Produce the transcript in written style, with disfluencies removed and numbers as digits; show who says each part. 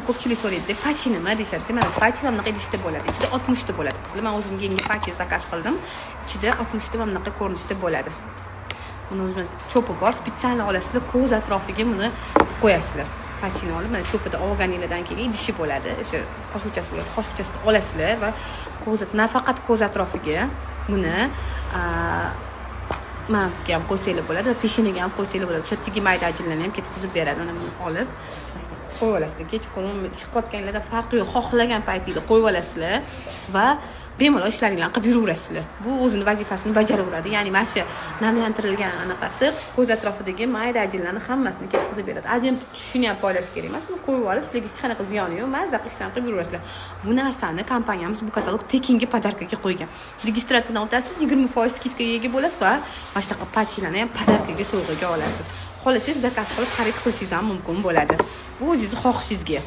Speaker 1: ko'pchilik so'raydi, pachi nima deyishadi. Mana pachi mana bunaqa idishda bo'ladi. Ichida 60 ta bo'ladi. Qizlar, men o'zimga yangi pachi zakaz qildim. Ichida 60 ta mana bunaqa ko'rinishda bo'ladi. Buni o'zim cho'pi bor, spesial olasizlar, ko'z atrofiga buni qo'yasizlar. Pachini olib, mana cho'pida olganinglardan keyin idishi bo'ladi. O'sha qo'shuvchasini olasizlar va nafaqat ko'z atrofiga buni mavga ham qo'ysanglar bo'ladi va peshinaga ham qo'ysanglar bo'ladi. O'sha tigi mayda ajinlarni ham ketkizib beradi. Mana buni olib, qo'yib olasizlar. Kechqurun chiqayotganinglarda farqi yo'q. Xohlagan paytingizda qo'yib olasizlar va bemalol ishlaringlarni qilib yuraverasizlar. Bu o'zini vazifasini bajaraveradi. Ya'ni mana shu namlantirilgan anaqasi ko'z atrofidagi mayda ajinlarni hammasini ketkizib beradi. Ajin tushishini ham poylash kerak emas. Buni qo'yib olib, sizlarga hech qanaqa ziyoni yo'q. Mazza ishlarni qilib yuraverasizlar. Bu narsani kompaniyamiz bu katalog tekinga podarkaga qo'ygan. Registratsiyadan o'tasiz, 20% skidkaga ega bo'lasiz va mana shunaqa pachilarni ham podarkaga sovg'aga olasiz. Xohlasangiz zakaz qilib xarid qilishingiz ham mumkin bo'ladi. Bu o'zingizning xohishingizga.